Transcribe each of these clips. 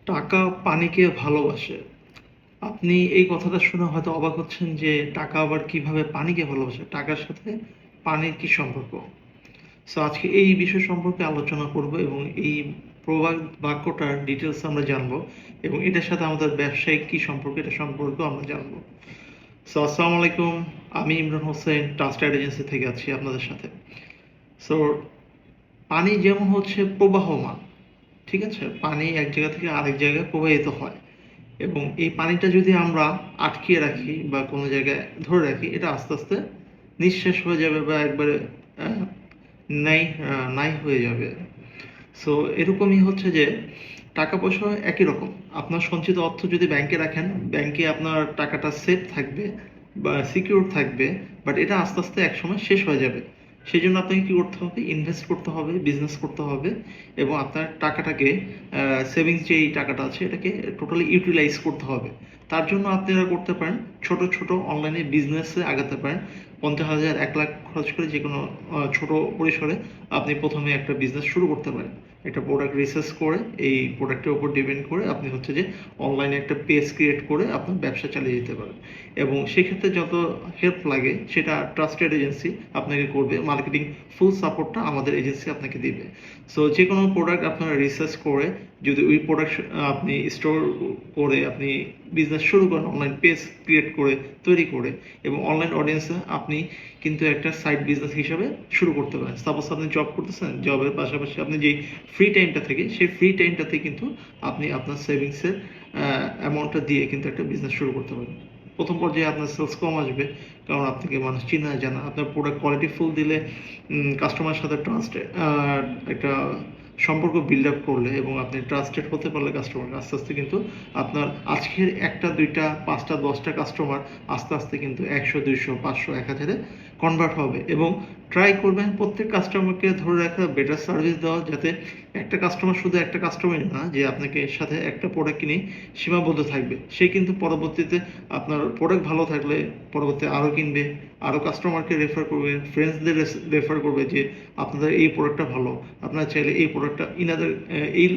টাকা পানিকে ভালোবাসে। আপনি এই কথাটা শুনে হয়তো অবাক হচ্ছেন যে টাকা আবার কিভাবে পানিকে ভালোবাসে? টাকার সাথে পানির কি সম্পর্ক? সো আজকে এই বিষয় সম্পর্কে আলোচনা করব এবং এই প্রবাদ বাক্যটার ডিটেলস আমরা জানবো এবং এটার সাথে আমাদের ব্যবসায়িক কি সম্পর্ক এটা সম্পর্কেও আমরা জানবো। সো আসসালামু আলাইকুম, আমি ইমরান হোসেন ট্রাস্টেড এজেন্সি থেকে আছি আপনাদের সাথে। সো পানি যেমন হচ্ছে প্রবাহমান, ঠিক আছে? পানি এক জায়গা থেকে আরেক জায়গায় প্রবাহিত হয় এবং এই পানিটা যদি আমরা আটকিয়ে রাখি বা কোনো জায়গায় ধরে রাখি, এটা আস্তে আস্তে নিঃশেষ হয়ে যাবে বা একবারে আহ, নাই হয়ে যাবে। সো এরকমই হচ্ছে যে টাকা পয়সা একই রকম। আপনার সঞ্চিত অর্থ যদি ব্যাংকে রাখেন, ব্যাংকে আপনার টাকাটা সেফ থাকবে বা সিকিউর থাকবে, বাট এটা আস্তে আস্তে একসময় শেষ হয়ে যাবে। সেই জন্য আপনাকে কী করতে হবে? ইনভেস্ট করতে হবে, বিজনেস করতে হবে এবং আপনার টাকাটাকে সেভিংস যেই টাকাটা আছে এটাকে টোটালি ইউটিলাইজ করতে হবে। তার জন্য আপনারা করতে পারেন ছোট ছোট অনলাইনে বিজনেসে আগাতে পারেন। 50,000 1 লাখ খরচ করে যে কোনো ছোট পরিসরে আপনি প্রথমে একটা বিজনেস শুরু করতে পারেন। একটা প্রোডাক্ট রিসার্চ করে এই প্রোডাক্টের উপর ডিপেন্ড করে আপনি হচ্ছে যে অনলাইনে একটা পেজ ক্রিয়েট করে আপনার ব্যবসা চালিয়ে যেতে পারেন এবং সেক্ষেত্রে যত হেল্প লাগে সেটা ট্রাস্টেড এজেন্সি আপনাকে করবে। মার্কেটিং ফুল সাপোর্টটা আমাদের এজেন্সি আপনাকে দিবে। সো যে কোনো প্রোডাক্ট আপনারা রিসার্চ করে যদি ওই প্রোডাক্ট আপনি স্টোর করে আপনি বিজনেস শুরু করেন, অনলাইন পেজ ক্রিয়েট করে তৈরি করে এবং অনলাইন অডিয়েন্সে আপনি কিন্তু একটা সাইড বিজনেস হিসাবে শুরু করতে পারেন। সাপোজ আপনি জব করতেছেন, জবের পাশাপাশি আপনি যেই ফ্রি টাইমটা থাকে সেই ফ্রি টাইমটাতে কিন্তু আপনি আপনার সেভিংসের অ্যামাউন্টটা দিয়ে কিন্তু একটা বিজনেস শুরু করতে পারেন। প্রথম পর্যায়ে আপনার সেলস কম আসবে, কারণ আপনাকে মানুষ চিনা জানা। আপনার প্রোডাক্ট কোয়ালিটি ফুল দিলে কাস্টমারের সাথে একটা সম্পর্ক বিল্ড আপ করলে এবং আপনি ট্রাস্টেড হতে পারলে কাস্টমার আস্তে আস্তে কিন্তু আপনার আজকের একটা দুইটা পাঁচটা 10টা কাস্টমার আস্তে আস্তে কিন্তু 100 200 500 1000-এ কনভার্ট হবে এবং ট্রাই করবেন প্রত্যেক কাস্টমারকে ধরে রাখা, বেটার সার্ভিস দেওয়া, যাতে একটা কাস্টমার শুধু একটা কাস্টমারই না যে আপনাকে সাথে একটা প্রোডাক্ট কিনে সীমাবদ্ধ থাকবে। সে কিন্তু পরবর্তীতে আপনার প্রোডাক্ট ভালো থাকলে পরবর্তীতে আরও কিনবে, আরও কাস্টমারকে রেফার করবে, ফ্রেন্ডসদের রেফার করবে যে আপনাদের এই প্রোডাক্টটা ভালো, আপনারা চাইলে এই প্রোডাক্টটা ইনাদের এই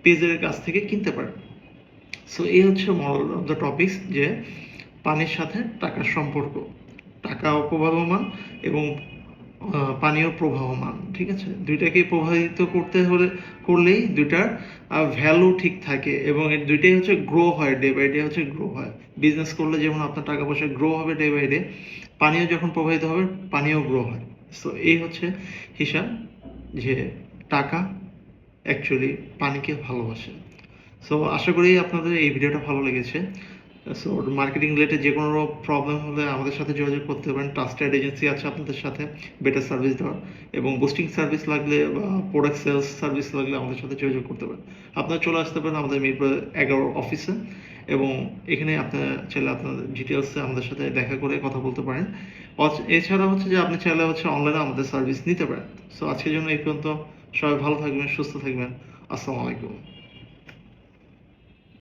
পেজের কাছ থেকে কিনতে পারেন। সো এই হচ্ছে মরাল অফ দ্য টপিকস যে পানির সাথে টাকার সম্পর্ক। টাকাও প্রবাহমান এবং পানিও প্রবাহমান, ঠিক আছে? দুইটাকে প্রভাবিত করলেই দুইটার ভ্যালু ঠিক থাকে এবং এই দুইটাই হচ্ছে গ্রো হয়, ডে বাই ডে হচ্ছে গ্রো হয়। বিজনেস করলে যেমন আপনার টাকা পয়সা গ্রো হবে ডে বাই ডে, পানিও যখন প্রবাহিত হবে পানিও গ্রো হয়। সো এই হচ্ছে হিসাব যে টাকা অ্যাকচুয়ালি পানিকে ভালোবাসে। সো আশা করি আপনাদের এই ভিডিওটা ভালো লেগেছে। সো মার্কেটিং রিলেটেড যে কোনো প্রবলেম হলে আমাদের সাথে যোগাযোগ করতে পারেন। ট্রাস্টেড এজেন্সি আছে আপনাদের সাথে বেটার সার্ভিস দেওয়ার এবং বুস্টিং সার্ভিস লাগলে বা প্রোডাক্ট সেলস সার্ভিস লাগলে আমাদের সাথে যোগাযোগ করতে পারেন। আপনারা চলে আসতে পারেন আমাদের মিরপুর 11 অফিসে এবং এখানে আপনার চাইলে আপনার ডিটেলসে আমাদের সাথে দেখা করে কথা বলতে পারেন। এছাড়া হচ্ছে যে আপনি চাইলে হচ্ছে অনলাইনে আমাদের সার্ভিস নিতে পারেন। সো আজকের জন্য এই পর্যন্ত। সবাই ভালো থাকবেন, সুস্থ থাকবেন। আসসালামু আলাইকুম।